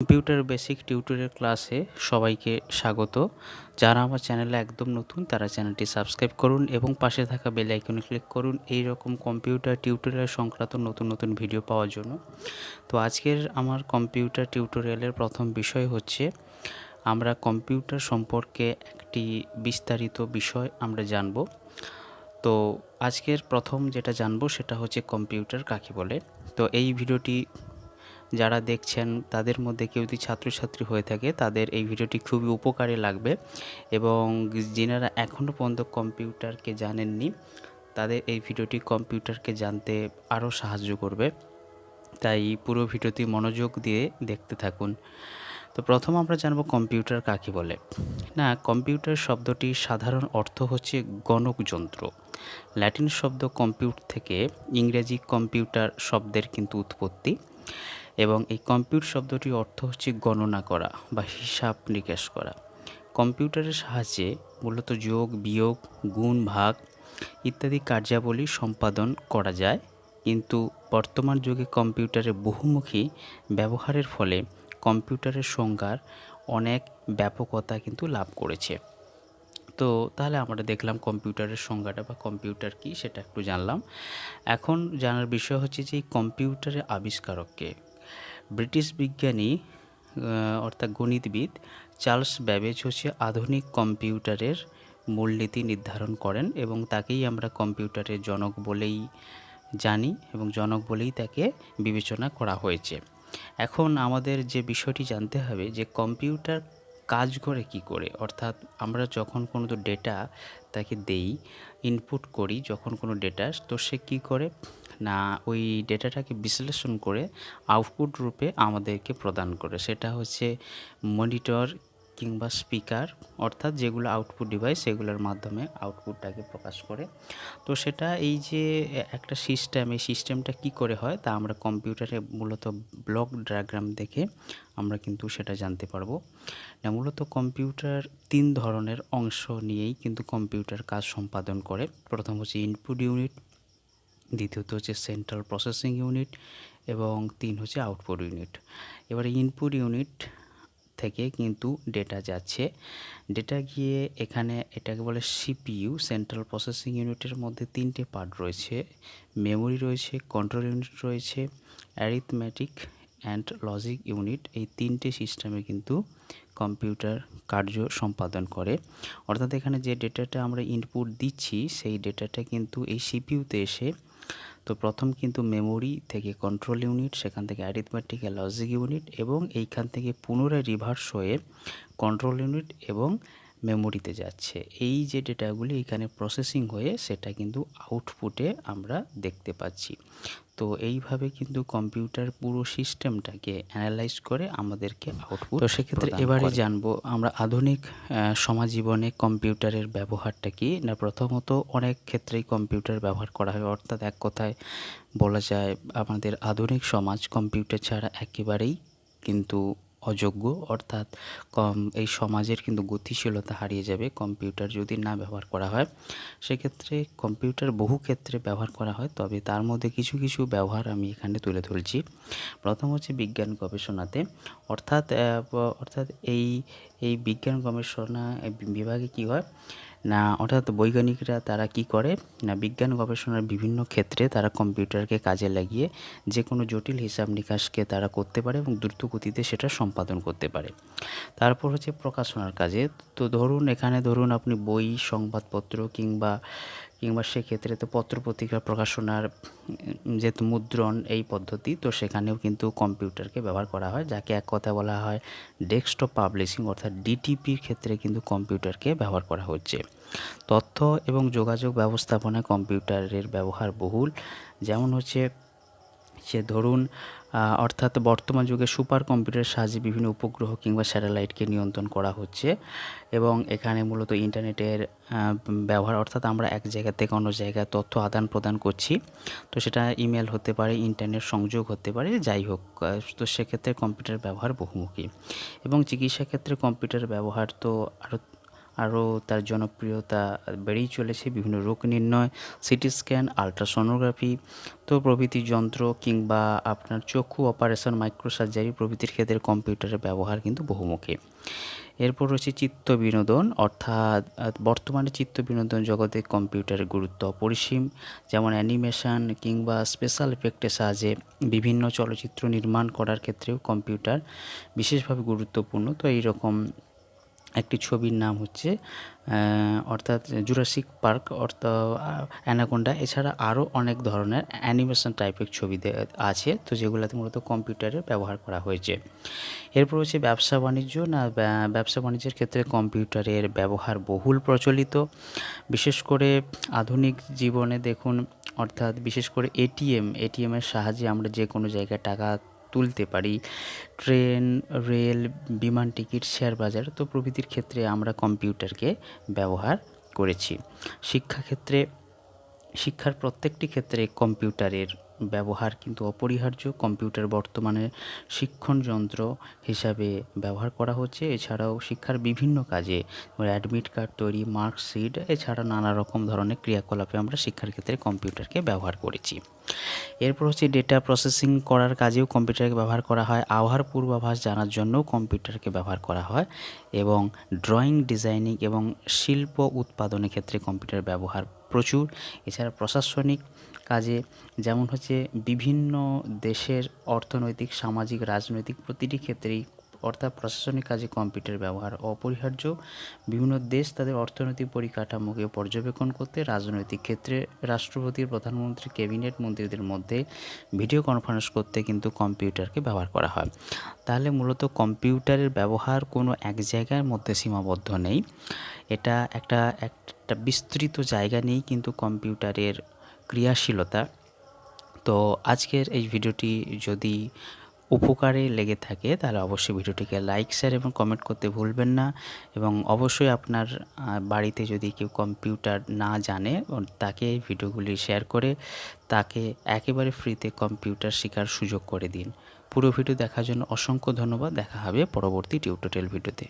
Computer basic tutorial ক্লাসে সবাইকে স্বাগত। যারা আমার চ্যানেলে একদম নতুন তারা চ্যানেলটি সাবস্ক্রাইব করুন এবং পাশে থাকা বেল আইকনে ক্লিক করুন এই রকম কম্পিউটার টিউটোরিয়াল সংক্রান্ত নতুন নতুন ভিডিও পাওয়ার জন্য। তো আজকের আমার কম্পিউটার টিউটোরিয়ালের প্রথম বিষয় হচ্ছে আমরা কম্পিউটার সম্পর্কে একটি বিস্তারিত বিষয় আমরা জানব। তো আজকের প্রথম যেটা জানবো সেটা হচ্ছে কম্পিউটার কাকে বলে। তো এই ভিডিওটি যারা দেখছেন তাদের মধ্যে কেউ যদি ছাত্রছাত্রী হয়ে থাকে তাদের এই ভিডিওটি খুবই উপকারে লাগবে এবং যিনারা এখনও পর্যন্ত কম্পিউটারকে জানেননি তাদের এই ভিডিওটি কম্পিউটারকে জানতে আরও সাহায্য করবে। তাই পুরো ভিডিওটি মনোযোগ দিয়ে দেখতে থাকুন। তো প্রথম আমরা জানব কম্পিউটার কাকে বলে। না, কম্পিউটার শব্দটির সাধারণ অর্থ হচ্ছে গণকযন্ত্র। ল্যাটিন শব্দ কম্পিউট থেকে ইংরেজি কম্পিউটার শব্দের কিন্তু উৎপত্তি এবং এই কম্পিউটার শব্দটির অর্থ হচ্ছে গণনা করা বা হিসাব নিকাশ করা। কম্পিউটারের সাহায্যে মূলত যোগ, বিয়োগ, গুণ, ভাগ ইত্যাদি কার্যাবলী সম্পাদন করা যায়, কিন্তু বর্তমান যুগে কম্পিউটারের বহুমুখী ব্যবহারের ফলে কম্পিউটারের সংজ্ঞার অনেক ব্যাপকতা কিন্তু লাভ করেছে। তো তাহলে আমরা দেখলাম কম্পিউটারের সংজ্ঞাটা বা কম্পিউটার কি সেটা একটু জানলাম। এখন জানার বিষয় হচ্ছে যে এই কম্পিউটারের আবিষ্কারককে। ব্রিটিশ বিজ্ঞানী অর্থাৎ গণিতবিদ চার্লস ব্যাবেজ হচ্ছে আধুনিক কম্পিউটারের মূলনীতি নির্ধারণ করেন এবং তাকেই আমরা কম্পিউটারের জনক বলেই জানি এবং জনক বলেই তাকে বিবেচনা করা হয়েছে। এখন আমাদের যে বিষয়টি জানতে হবে যে কম্পিউটার কাজ করে কি করে, অর্থাৎ আমরা যখন কোনো ডেটা তাকে দেই, ইনপুট করি যখন কোনো ডেটা, তো সে কী করে না ওই ডেটাটাকে বিশ্লেষণ করে আউটপুট রূপে আমাদেরকে প্রদান করে। সেটা হচ্ছে মনিটর কিংবা স্পিকার, অর্থাৎ যেগুলো আউটপুট ডিভাইস সেগুলোর মাধ্যমে আউটপুটটাকে প্রকাশ করে। তো সেটা এই যে একটা সিস্টেম, এই সিস্টেমটা কি করে হয় তা আমরা কম্পিউটারে মূলত ব্লক ডায়াগ্রাম দেখে আমরা কিন্তু সেটা জানতে পারবো। না, মূলত কম্পিউটার 3 ধরনের অংশ নিয়েই কিন্তু কম্পিউটার কাজ সম্পাদন করে। প্রথম হচ্ছে ইনপুট ইউনিট, দ্বিতীয়ত হচ্ছে সেন্ট্রাল প্রসেসিং ইউনিট এবং 3 হচ্ছে আউটপুট ইউনিট। এবারে ইনপুট ইউনিট থেকে কিন্তু ডেটা যাচ্ছে, ডেটা গিয়ে এখানে এটাকে বলে সিপিইউ, সেন্ট্রাল প্রসেসিং ইউনিটের মধ্যে 3টে পার্ট রয়েছে, মেমোরি রয়েছে, কন্ট্রোল ইউনিট রয়েছে, অ্যারিথমেটিক অ্যান্ড লজিক ইউনিট। এই 3টে সিস্টেমে কিন্তু কম্পিউটার কার্য সম্পাদন করে। অর্থাৎ এখানে যে ডেটাটা আমরা ইনপুট দিচ্ছি সেই ডেটাটা কিন্তু এই সিপিইউতে এসে, তো প্রথম কিন্তু মেমোরি থেকে কন্ট্রোল ইউনিট, সেখান থেকে অ্যারিথমেটিক আর লজিক ইউনিট এবং এইখান থেকে পুনরায় রিভার্স হয়ে কন্ট্রোল ইউনিট এবং মেমোরিতে যাচ্ছে। এই যে ডেটাগুলি এখানে প্রসেসিং হয়ে সেটা কিন্তু আউটপুটে আমরা দেখতে পাচ্ছি। তো এইভাবে কিন্তু কম্পিউটার পুরো সিস্টেমটাকে অ্যানালাইজ করে আমাদেরকে আউটপুট। তো সেক্ষেত্রে এবারে জানবো আমরা আধুনিক সমাজ জীবনে কম্পিউটারের ব্যবহারটা কি। না, প্রথমত অনেক ক্ষেত্রেই কম্পিউটার ব্যবহার করা হয়, অর্থাৎ এক কথায় বলা যায় আমাদের আধুনিক সমাজ কম্পিউটার ছাড়া একেবারেই কিন্তু অযোগ্য, অর্থাৎ এই সমাজের কিন্তু গতিশীলতা হারিয়ে যাবে কম্পিউটার যদি না ব্যবহার করা হয়। সেক্ষেত্রে কম্পিউটার বহু ক্ষেত্রে ব্যবহার করা হয়, তবে তার মধ্যে কিছু কিছু ব্যবহার আমি এখানে তুলে ধরছি। প্রথম হচ্ছে বিজ্ঞান গবেষণাতে, অর্থাৎ এই বিজ্ঞান গবেষণা বিভাগে কি হয় না, অর্থাৎ বৈজ্ঞানিকরা তারা কি করে না বিজ্ঞান গবেষণার বিভিন্ন ক্ষেত্রে তারা কম্পিউটারকে কাজে লাগিয়ে যে কোনো জটিল হিসাব নিকাশকে তারা করতে পারে এবং দ্রুত গতিতে সেটা সম্পাদন করতে পারে। তারপর হচ্ছে প্রকাশনার কাজে, তো এখানে ধরুন আপনি বই, সংবাদপত্র কিংবা সেক্ষেত্রে তো পত্রপত্রিকা প্রকাশনার যেহেতু মুদ্রণ এই পদ্ধতি, তো সেখানেও কিন্তু কম্পিউটারকে ব্যবহার করা হয়, যাকে এক কথা বলা হয় ডেস্কটপ পাবলিশিং অর্থাৎ ডিটিপির ক্ষেত্রে কিন্তু কম্পিউটারকে ব্যবহার করা হচ্ছে। তথ্য এবং যোগাযোগ ব্যবস্থাপনায় কম্পিউটারের ব্যবহার বহুল, যেমন হচ্ছে সে ধরুন অর্থাৎ বর্তমান যুগে সুপার কম্পিউটারের সাহায্যে বিভিন্ন উপগ্রহ কিংবা স্যাটেলাইটকে নিয়ন্ত্রণ করা হচ্ছে এবং এখানে মূলত ইন্টারনেটের ব্যবহার, অর্থাৎ আমরা এক জায়গা থেকে অন্য জায়গায় তথ্য আদান প্রদান করছি, তো সেটা ইমেল হতে পারে, ইন্টারনেট সংযোগ হতে পারে, যাই হোক, তো সেক্ষেত্রে কম্পিউটার ব্যবহার বহুমুখী। এবং চিকিৎসা ক্ষেত্রে কম্পিউটার ব্যবহার তো আরও তার জনপ্রিয়তা বেড়েই চলেছে। বিভিন্ন রোগ নির্ণয়, সিটি স্ক্যান, আলট্রাসোনোগ্রাফি তো প্রভৃতি যন্ত্র কিংবা আপনার চক্ষু অপারেশন, মাইক্রোসার্জারি প্রভৃতির ক্ষেত্রে কম্পিউটারের ব্যবহার কিন্তু বহুমুখী। এরপর রয়েছে চিত্ত বিনোদন, অর্থাৎ বর্তমানে চিত্ত বিনোদন জগতে কম্পিউটারের গুরুত্ব অপরিসীম। যেমন অ্যানিমেশন কিংবা স্পেশাল এফেক্টের সাহায্যে বিভিন্ন চলচ্চিত্র নির্মাণ করার ক্ষেত্রেও কম্পিউটার বিশেষভাবে গুরুত্বপূর্ণ। তো এইরকম একটি ছবির নাম হচ্ছে অর্থাৎ জুরাসিক পার্ক অ্যানাকোন্ডা। এছাড়া আরও অনেক ধরনের অ্যানিমেশন টাইপের ছবি আছে, তো যেগুলোতে মূলত কম্পিউটারের ব্যবহার করা হয়েছে। এরপর হচ্ছে ব্যবসা বাণিজ্য। ব্যবসা বাণিজ্যের ক্ষেত্রে কম্পিউটারের ব্যবহার বহুল প্রচলিত, বিশেষ করে আধুনিক জীবনে দেখুন, অর্থাৎ বিশেষ করে এটিএমের সাহায্যে আমরা যে কোনো জায়গায় টাকা তুলতে পারি। ট্রেন, রেল, বিমান টিকিট, শেয়ার বাজার তো প্রভৃতির ক্ষেত্রে আমরা কম্পিউটারকে ব্যবহার করেছি। শিক্ষার প্রত্যেকটি ক্ষেত্রে কম্পিউটারের ব্যবহার কিন্তু অপরিহার্য। কম্পিউটার বর্তমানে শিক্ষণ যন্ত্র হিসাবে ব্যবহার করা হচ্ছে। এছাড়াও শিক্ষার বিভিন্ন কাজে অ্যাডমিট কার্ড তৈরি, মার্কশিট, এছাড়া নানা রকম ধরনের ক্রিয়াকলাপে আমরা শিক্ষার ক্ষেত্রে কম্পিউটারকে ব্যবহার করেছি। এরপর হচ্ছে ডেটা প্রসেসিং করার কাজেও কম্পিউটারকে ব্যবহার করা হয়। আবহাওয়ার পূর্বাভাস জানার জন্যও কম্পিউটারকে ব্যবহার করা হয় এবং ড্রয়িং, ডিজাইনিং এবং শিল্প উৎপাদনের ক্ষেত্রে কম্পিউটার ব্যবহার প্রচুর। এছাড়া প্রশাসনিক কাজে যেমন হচ্ছে বিভিন্ন দেশের অর্থনৈতিক, সামাজিক, রাজনৈতিক প্রতিটি ক্ষেত্রেই, অর্থাৎ প্রশাসনিক কাজে কম্পিউটার ব্যবহার অপরিহার্য। বিভিন্ন দেশ তাদের অর্থনৈতিক পরিকাঠামোকে পর্যবেক্ষণ করতে, রাজনৈতিক ক্ষেত্রে রাষ্ট্রপতির, প্রধানমন্ত্রী, ক্যাবিনেট মন্ত্রীদের মধ্যে ভিডিও কনফারেন্স করতে কিন্তু কম্পিউটারকে ব্যবহার করা হয়। তাহলে মূলত কম্পিউটারের ব্যবহার কোনো এক জায়গার মধ্যে সীমাবদ্ধ নেই, এটা একটা বিস্তৃত জায়গা নিয়েই কিন্তু কম্পিউটারের ক্রিয়াশীলতা। তো আজকের এই ভিডিওটি যদি উপকারে লেগে থাকে তাহলে অবশ্যই ভিডিওটিকে লাইক, শেয়ার এবং কমেন্ট করতে ভুলবেন না। এবং অবশ্যই আপনার বাড়িতে যদি কেউ কম্পিউটার না জানে তাকে এই ভিডিওগুলি শেয়ার করে তাকে একেবারে ফ্রিতে কম্পিউটার শেখার সুযোগ করে দিন। পুরো ভিডিও দেখার জন্য অসংখ্য ধন্যবাদ। দেখা হবে পরবর্তী টিউটোরিয়াল ভিডিওতে।